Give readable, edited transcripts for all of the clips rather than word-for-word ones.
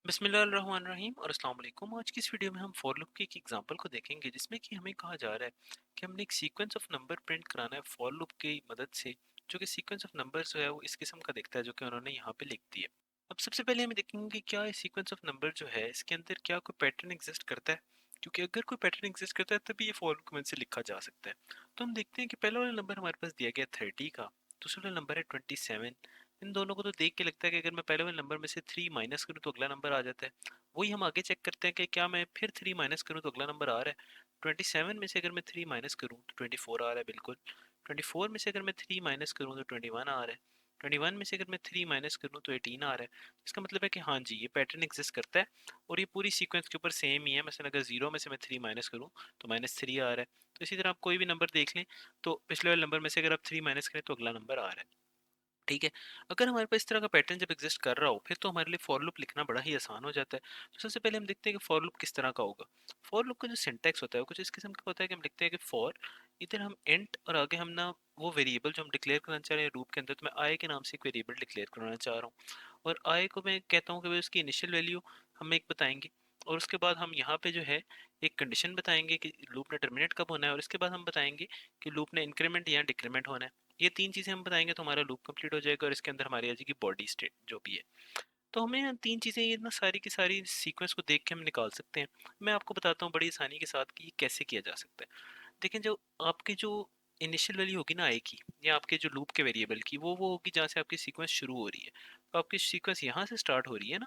बिस्मिल्लाहिर्रहमानिर्रहीम और अस्सलाम वालेकुम। आज की इस वीडियो में हम फॉर लूप की एक एग्जांपल को देखेंगे जिसमें कि हमें कहा जा रहा है कि हमने एक सीक्वेंस ऑफ नंबर प्रिंट कराना है फॉर लूप की मदद से, जो कि सीक्वेंस ऑफ नंबर जो है वो इस किस्म का दिखता है जो कि उन्होंने यहाँ पे लिख दी है। अब सबसे पहले हमें देखेंगे कि क्या ये सीक्वेंस ऑफ नंबर जो है इसके अंदर क्या कोई पैटर्न एग्जिस्ट करता है, क्योंकि अगर कोई पैटर्न एग्जिस्ट करता है तभी ये फॉर लूप की मदद से लिखा जा सकता है। तो हम देखते हैं कि पहला वाला नंबर हमारे पास दिया गया 30 का, दूसरा वाला नंबर है 27। इन दोनों को तो देख के लगता है कि अगर मैं पहले वाले नंबर में से 3 माइनस करूँ तो अगला नंबर आ जाता है। वही हम आगे चेक करते हैं कि क्या मैं फिर 3 माइनस करूँ तो अगला नंबर आ रहा है। 27 में से अगर मैं 3 माइनस करूँ तो 24 आ रहा है बिल्कुल। 24 में से अगर मैं 3 माइनस करूँ तो 21 आ रहा है। 21 में से अगर मैं 3 माइनस करूँ तो 18 आ रहा है। इसका मतलब है कि हाँ जी, ये पैटर्न एग्जिस्ट करता है और ये पूरी सीक्वेंस के ऊपर सेम ही है। मसलन अगर 0 में से मैं 3 माइनस करूँ तो -3 आ रहा है। तो इसी तरह आप कोई भी नंबर देख लें तो पिछले वाले नंबर में से अगर आप 3 माइनस करें तो अगला नंबर आ रहा है। ठीक है। अगर हमारे पास इस तरह का पैटर्न जब एग्जिस्ट कर रहा हो फिर तो हमारे लिए फॉर लूप लिखना बड़ा ही आसान हो जाता है। तो सबसे पहले हम देखते हैं कि फॉर लूप किस तरह का होगा। फॉर लूप का जो सिंटैक्स होता है वो कुछ इस किस्म का होता है कि हम लिखते हैं कि फॉर, इधर हम इंट और आगे हम ना वो वेरिएबल जो हम डिक्लेयर करना चाह रहे हैं लूप के अंदर, तो मैं आई के नाम से एक वेरिएबल डिक्लेयर करना चाह रहा हूँ और आई को मैं कहता हूँ कि भाई उसकी इनिशियल वैल्यू हम एक बताएंगे और उसके बाद हम यहाँ पे जो है एक कंडीशन बताएंगे कि लूप ने टर्मिनेट कब होना है और इसके बाद हम बताएंगे कि लूप ने इंक्रीमेंट या डिक्रीमेंट होना है। ये तीन चीजें हम बताएंगे तो हमारा लूप कंप्लीट हो जाएगा और इसके अंदर हमारी आ जाएगी बॉडी स्टेट जो भी है। तो हमें ये तीन चीजें ये ना सारी की सारी सीक्वेंस को देख के हम निकाल सकते हैं। मैं आपको बताता हूँ बड़ी आसानी के साथ कि ये कैसे किया जा सकता है। देखें, जो आपकी जो इनिशियल वैल्यू होगी ना आई की या आपके जो लूप के वेरिएबल की, वो होगी जहाँ से आपकी सीक्वेंस शुरू हो रही है। तो आपकी सीक्वेंस यहाँ से स्टार्ट हो रही है ना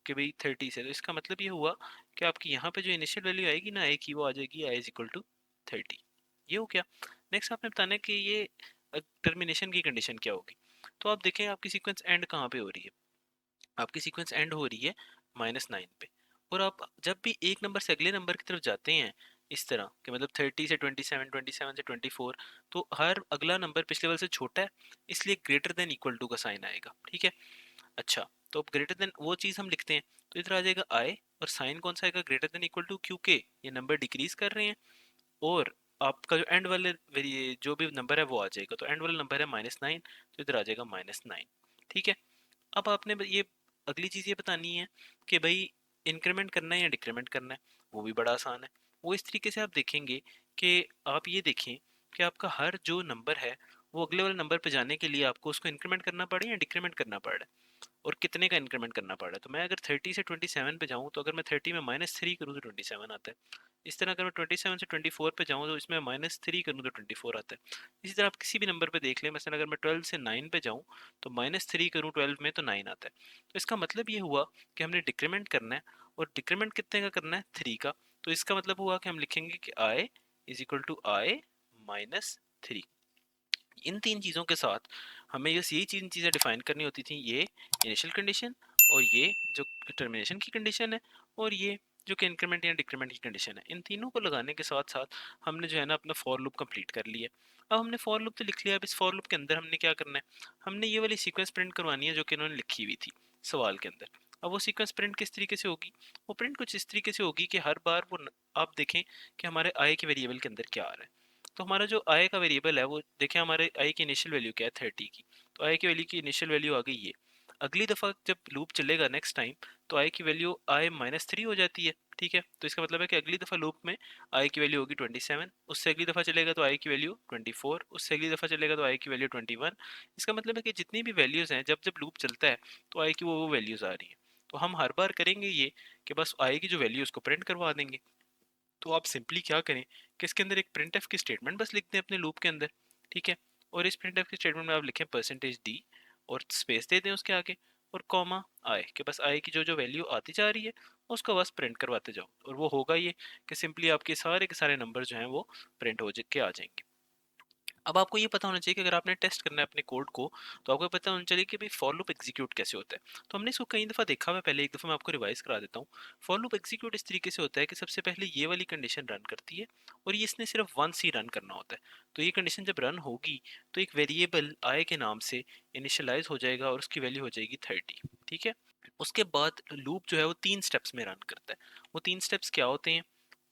कि भाई 30 से, तो इसका मतलब ये हुआ कि आपकी यहाँ पे जो इनिशियल वैल्यू आएगी ना आई की, वो आ जाएगी आई इज इक्वल टू 30। ये हो गया। नेक्स्ट आपने बताना है कि ये टर्मिनेशन की कंडीशन क्या होगी। तो आप देखें आपकी सीक्वेंस एंड कहाँ पे हो रही है। आपकी सीक्वेंस एंड हो रही है -9 पे। और आप जब भी एक नंबर से अगले नंबर की तरफ जाते हैं इस तरह कि मतलब 30 से 27, 27 से 24, तो हर अगला नंबर पिछले वाले से छोटा है, इसलिए ग्रेटर देन इक्वल टू का साइन आएगा। ठीक है। अच्छा, तो अब ग्रेटर देन वो चीज़ हम लिखते हैं तो इधर आ जाएगा आई और साइन कौन सा आएगा, ग्रेटर देन इक्वल टू, क्योंकि ये नंबर डिक्रीज कर रहे हैं और आपका जो एंड वाले जो भी नंबर है वो आ जाएगा। तो एंड वाला नंबर है -9, तो इधर आ जाएगा -9। ठीक है। अब आपने ये अगली चीज़ ये बतानी है कि भाई इंक्रीमेंट करना है या डिक्रीमेंट करना है। वो भी बड़ा आसान है। वो इस तरीके से आप देखेंगे कि आप ये देखें कि आपका हर जो नंबर है वो अगले वाले नंबर पे जाने के लिए आपको उसको इंक्रीमेंट करना पड़े या डिक्रीमेंट करना पड़े और कितने का इंक्रीमेंट करना पड़ रहा है। तो मैं अगर 30 से 27 पे जाऊँ तो अगर मैं 30 में -3 करूँ तो 27 आता है। इस तरह अगर मैं 27 से 24 पे जाऊँ तो इसमें -3 करूँ तो 24 आता है। इसी तरह आप किसी भी नंबर पे देख लें, मसलन अगर मैं 12 से 9 पे जाऊँ तो -3 करूँ 12 में तो 9 आता है। तो इसका मतलब ये हुआ कि हमने डिक्रीमेंट करना है और डिक्रीमेंट कितने का करना है, 3 का। तो इसका मतलब हुआ कि हम लिखेंगे कि आई इज इक्वल टू आई -3। इन तीन चीज़ों के साथ हमें बस यही चीज़ें डिफाइन करनी होती थी, ये इनिशियल कंडीशन और ये जो टर्मिनेशन की कंडीशन है और ये जो कि इंक्रीमेंट या डिक्रीमेंट की कंडीशन है। इन तीनों को लगाने के साथ साथ हमने जो है ना अपना फॉर लूप कंप्लीट कर लिया। अब हमने फॉर लूप तो लिख लिया। अब इस फॉर लूप के अंदर हमने क्या करना है, हमने ये वाली सीक्वेंस प्रिंट करवानी है जो कि इन्होंने लिखी हुई थी सवाल के अंदर। अब वो सीक्वेंस प्रिंट किस तरीके से होगी, वो प्रिंट कुछ इस तरीके से होगी कि हर बार आप देखें कि हमारे आई के वेरिएबल के अंदर क्या आ रहा है। तो हमारा जो आई का वेरिएबल है वो देखें, हमारे आई की इनिशियल वैल्यू क्या है 30 की। तो आई की वैल्यू की इनिशियल वैल्यू आ गई ये। अगली दफ़ा जब लूप चलेगा नेक्स्ट टाइम तो आई की वैल्यू आई -3 हो जाती है। ठीक है। तो इसका मतलब है कि अगली दफ़ा लूप में आई की वैल्यू होगी 27, उससे अगली दफ़ा चलेगा तो आई की वैल्यू 24, उससे अगली दफ़ा चलेगा तो आई की वैल्यू 21। इसका मतलब है कि जितनी भी वैल्यूज़ हैं जब जब लूप चलता है तो आई की वो वैल्यूज़ आ रही हैं। तो हम हर बार करेंगे ये कि बस आई की जो वैल्यू उसको प्रिंट करवा देंगे। तो आप सिंपली क्या करें कि इसके अंदर एक प्रिंटफ की स्टेटमेंट बस लिख दें अपने लूप के अंदर। ठीक है। और इस प्रिंटफ की स्टेटमेंट में आप लिखें %d और स्पेस दे दें उसके आगे और कॉमा आई, कि बस आई की जो जो वैल्यू आती जा रही है उसको बस प्रिंट करवाते जाओ और वो होगा ये कि सिंपली आपके सारे के सारे नंबर जो हैं वो प्रिंट हो के आ जाएंगे। अब आपको ये पता होना चाहिए कि अगर आपने टेस्ट करना है अपने कोड को तो आपको पता होना चाहिए कि भाई फॉर लूप एग्जीक्यूट कैसे होता है। तो हमने इसको कई दफ़ा देखा हुआ है, पहले एक दफ़ा मैं आपको रिवाइज करा देता हूँ। फॉर लूप एग्जीक्यूट इस तरीके से होता है कि सबसे पहले ये वाली कंडीशन रन करती है और ये इसने सिर्फ वंस ही रन करना होता है। तो ये कंडीशन जब रन होगी तो एक वेरिएबल आई के नाम से इनिशियलाइज हो जाएगा और उसकी वैल्यू हो जाएगी 30। ठीक है। उसके बाद लूप जो है वो 3 स्टेप्स में रन करता है। वो 3 स्टेप्स क्या होते हैं।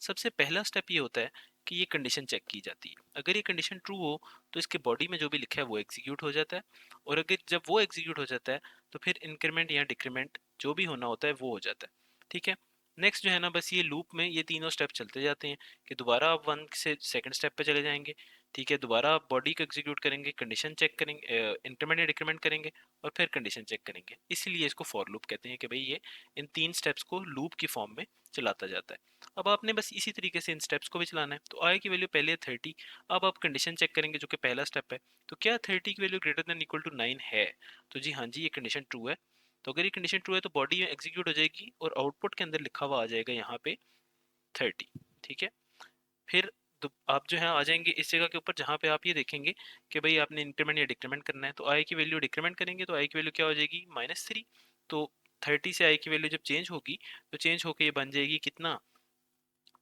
सबसे पहला स्टेप ये होता है कि ये कंडीशन चेक की जाती है। अगर ये कंडीशन ट्रू हो तो इसके बॉडी में जो भी लिखा है वो एग्जीक्यूट हो जाता है और अगर जब वो एग्जीक्यूट हो जाता है तो फिर इंक्रीमेंट या डिक्रीमेंट जो भी होना होता है वो हो जाता है। ठीक है, नेक्स्ट जो है ना, बस ये लूप में ये तीनों स्टेप चलते जाते हैं कि दोबारा आप वन से सेकंड स्टेप पे चले जाएंगे। ठीक है, दोबारा आप बॉडी को एग्जीक्यूट करेंगे, कंडीशन चेक करेंगे, इंक्रीमेंट या डिक्रीमेंट करेंगे, और फिर कंडीशन चेक करेंगे। इसीलिए इसको फॉर लूप कहते हैं कि भाई ये इन तीन स्टेप्स को लूप की फॉर्म में चलाता जाता है। अब आपने बस इसी तरीके से इन स्टेप्स को भी चलाना है। तो आई की वैल्यू पहले है 30। अब आप कंडीशन चेक करेंगे जो कि पहला स्टेप है। तो क्या 30 की value greater than equal to 9 है? तो जी हाँ जी, ये कंडीशन ट्रू है। तो अगर ये कंडीशन ट्रू है तो बॉडी में एग्जीक्यूट हो जाएगी और आउटपुट के अंदर लिखा हुआ आ जाएगा यहाँ पे 30। ठीक है, फिर आप जो है आ जाएंगे इस जगह के ऊपर जहाँ पे आप ये देखेंगे कि भाई आपने इंक्रीमेंट या डिक्रीमेंट करना है। तो आई की वैल्यू डिक्रीमेंट करेंगे तो आई की वैल्यू क्या हो जाएगी? -3। तो 30 से आई की वैल्यू जब चेंज होगी तो चेंज होके ये बन जाएगी कितना?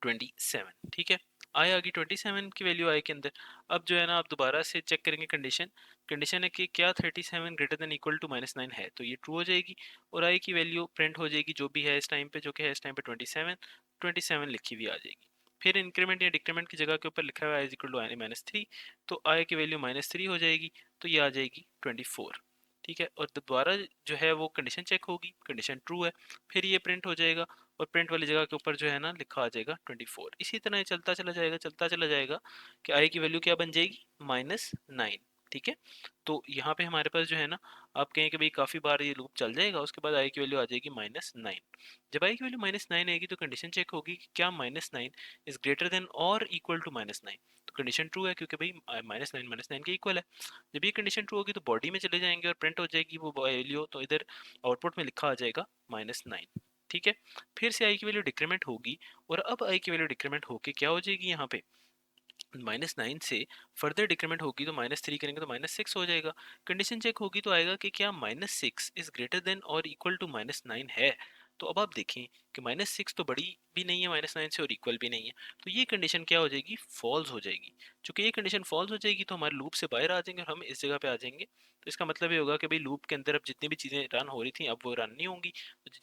27। ठीक है, आई आ गई 27 की वैल्यू आई के अंदर। अब जो है ना आप दोबारा से चेक करेंगे कंडीशन। कंडीशन है कि क्या 37 ग्रेटर देन इक्वल टू -9 है? तो ये ट्रू हो जाएगी और आई की वैल्यू प्रिंट हो जाएगी जो भी है इस टाइम पे, जो कि है इस टाइम पे 27 लिखी हुई आ जाएगी। फिर इंक्रीमेंट या डिक्रीमेंट की जगह के ऊपर लिखा हुआ है इज इक्वल टू -3। तो आई की वैल्यू -3 हो जाएगी, तो ये आ जाएगी 24। ठीक है, और दोबारा जो है वो कंडीशन चेक होगी, कंडीशन ट्रू है, फिर ये प्रिंट हो जाएगा और प्रिंट वाली जगह के ऊपर जो है ना लिखा आ जाएगा 24। इसी तरह ये चलता चला जाएगा, चलता चला जाएगा कि आई की वैल्यू क्या बन जाएगी? -9। ठीक है, तो यहाँ पे हमारे पास जो है ना, आप कहें कि भाई काफ़ी बार ये लूप चल जाएगा, उसके बाद आई की वैल्यू आ जाएगी -9। जब आई की वैल्यू -9 आएगी तो कंडीशन चेक होगी कि क्या -9 इज ग्रेटर देन और इक्वल टू -9। तो कंडीशन ट्रू है क्योंकि भाई -9 के इक्वल है। जब ये कंडीशन ट्रू होगी तो बॉडी में चले जाएंगे और प्रिंट हो जाएगी वो वैल्यू, तो इधर आउटपुट में लिखा आ जाएगा -9। ठीक है, फिर से आई की वैल्यू डिक्रीमेंट होगी और अब आई की वैल्यू डिक्रीमेंट होके क्या हो जाएगी? यहाँ पे -9 से फर्दर डिक्रीमेंट होगी तो -3 करेंगे तो -6 हो जाएगा। कंडीशन चेक होगी तो आएगा कि क्या -6 इज ग्रेटर देन और इक्वल टू -9 है? तो अब आप देखें कि -6 तो बड़ी भी नहीं है -9 से और इक्वल भी नहीं है, तो ये कंडीशन क्या हो जाएगी? फॉल्स हो जाएगी। चूंकि ये कंडीशन फॉल्स हो जाएगी तो हमारे लूप से बाहर आ जाएंगे और हम इस जगह पे आ जाएंगे। तो इसका मतलब ये होगा कि भाई लूप के अंदर अब जितनी भी चीज़ें रन हो रही थी अब वो रन नहीं होंगी,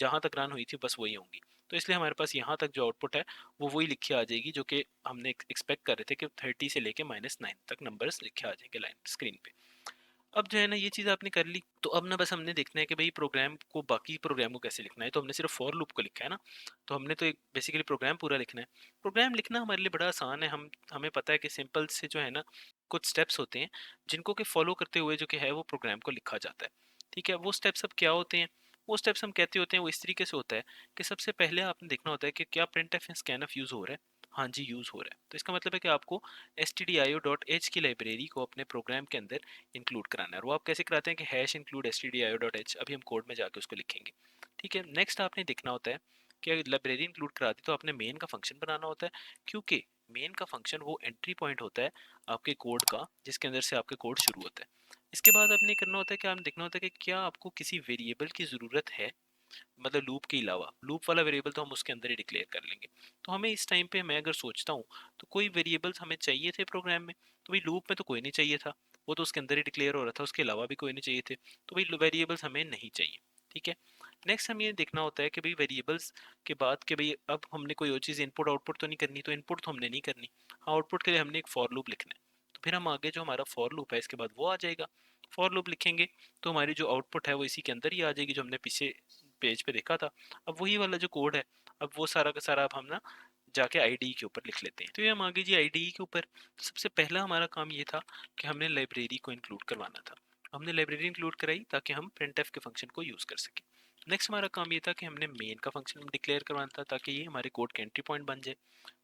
जहाँ तक रन हुई थी बस वही होंगी। तो इसलिए हमारे पास यहाँ तक जो आउटपुट है वो वही लिखी आ जाएगी जो कि हमने एक्सपेक्ट कर रहे थे कि 30 से लेके -9 तक नंबर्स लिखे आ जाएंगे लाइन स्क्रीन पे। अब जो है ना ये चीज़ आपने कर ली, तो अब ना बस हमने देखना है कि भाई प्रोग्राम को, बाकी प्रोग्राम को कैसे लिखना है। तो हमने सिर्फ फॉर लूप को लिखा है ना, तो हमने तो एक बेसिकली प्रोग्राम पूरा लिखना है। प्रोग्राम लिखना हमारे लिए बड़ा आसान है। हमें पता है कि सिंपल से जो है ना कुछ स्टेप्स होते हैं जिनको कि फॉलो करते हुए जो कि है वो प्रोग्राम को लिखा जाता है। ठीक है, वो स्टेप्स अब क्या होते हैं? वो स्टेप्स हम कहते होते हैं वो इस तरीके से होता है कि सबसे पहले आपने देखना होता है कि क्या print F scan of use हो रहा है। हाँ जी, यूज़ हो रहा है। तो इसका मतलब है कि आपको stdio.h की लाइब्रेरी को अपने प्रोग्राम के अंदर इंक्लूड कराना है। और वो आप कैसे कराते हैं कि #include stdio.h, अभी हम कोड में जाके उसको लिखेंगे। ठीक है, नेक्स्ट आपने देखना होता है कि अगर लाइब्रेरी इंक्लूड करा दी तो आपने मेन का फंक्शन बनाना होता है, क्योंकि मेन का फंक्शन वो एंट्री पॉइंट होता है आपके कोड का जिसके अंदर से आपके कोड शुरू होता है। इसके बाद आपने करना होता है कि आपने देखना होता है कि क्या आपको किसी वेरिएबल की ज़रूरत है, मतलब लूप के अलावा। लूप वाला वेरिएबल तो हम उसके अंदर ही डिक्लेयर कर लेंगे। तो हमें इस टाइम पे, मैं अगर सोचता हूँ तो कोई वेरिएबल्स हमें चाहिए थे प्रोग्राम में, तो भाई लूप में तो कोई नहीं चाहिए था, वो तो उसके अंदर ही डिक्लेयर हो रहा था, उसके अलावा भी कोई नहीं चाहिए थे, तो भाई वेरिएबल्स हमें नहीं चाहिए। ठीक है, नेक्स्ट हम ये देखना होता है कि भाई वेरिएबल्स के बाद कि भाई अब हमने कोई और चीज़ इनपुट आउटपुट तो नहीं करनी, तो इनपुट तो हमने नहीं करनी, हाँ आउटपुट के लिए हमने एक फॉर लूप लिखना है। तो फिर हम आगे जो हमारा फॉर लूप है इसके बाद वो आ जाएगा। फॉर लूप लिखेंगे तो हमारी जो आउटपुट है वो इसी के अंदर ही आ जाएगी जो हमने पीछे पेज पे देखा था। अब वही वाला जो कोड है, अब वो सारा का सारा अब हम ना जाके आईडी के ऊपर लिख लेते हैं। तो ये हम आगे जी आईडी के ऊपर, तो सबसे पहला हमारा काम ये था कि हमने लाइब्रेरी को इंक्लूड करवाना था। हमने लाइब्रेरी इंक्लूड कराई ताकि हम printf के फंक्शन को यूज़ कर सकें। नेक्स्ट हमारा काम ये था कि हमने मेन का फंक्शन डिक्लेयर करवाना था ताकि ये हमारे कोड का एंट्री पॉइंट बन जाए,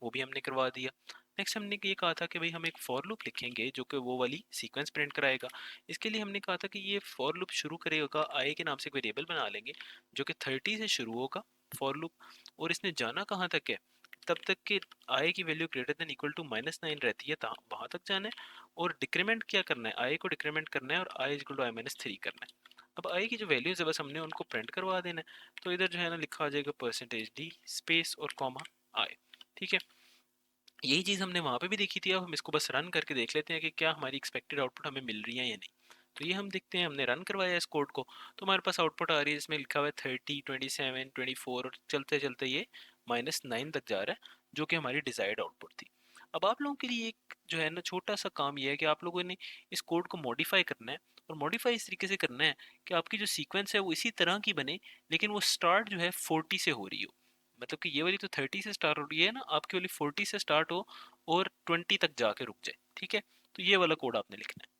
वो भी हमने करवा दिया। नेक्स्ट हमने ये कहा था कि भाई हम एक फॉर लूप लिखेंगे जो कि वो वाली सीक्वेंस प्रिंट कराएगा। इसके लिए हमने कहा था कि ये फॉर लूप शुरू करेगा, आई के नाम से एक वेरिएबल बना लेंगे जो कि 30 से शुरू होगा फॉर लूप, और इसने जाना कहाँ तक है? तब तक कि आई की value greater than equal to -9 रहती है, वहां तक जाना है। और डिक्रीमेंट क्या करना है? आई को डिक्रीमेंट करना है और आई इक्वल टू -3 करना है। अब आई की जो वैल्यूज है बस हमने उनको प्रिंट करवा देना है। तो इधर जो है ना लिखा आ जाएगा %d स्पेस और कॉमा आई। ठीक है, यही चीज़ हमने वहाँ पे भी देखी थी। अब हम इसको बस रन करके देख लेते हैं कि क्या हमारी एक्सपेक्टेड आउटपुट हमें मिल रही है या नहीं। तो ये हम देखते हैं, हमने रन करवाया इस कोड को, तो हमारे पास आउटपुट आ रही है जिसमें लिखा हुआ है 30, 27, 24, और चलते चलते ये -9 तक जा रहा है जो कि हमारी डिजायर्ड आउटपुट थी। अब आप लोगों के लिए एक जो है ना छोटा सा काम ये है कि आप लोगों ने इस कोड को मॉडिफाई करना है और मॉडिफाई इस तरीके से करना है कि आपकी जो सीक्वेंस है वो इसी तरह की बने, लेकिन वो स्टार्ट जो है 40 से हो रही हो। मतलब कि ये वाली तो 30 से स्टार्ट हो रही है ना, आपकी वाली 40 से स्टार्ट हो और 20 तक जाके रुक जाए। ठीक है, तो ये वाला कोड आपने लिखना है।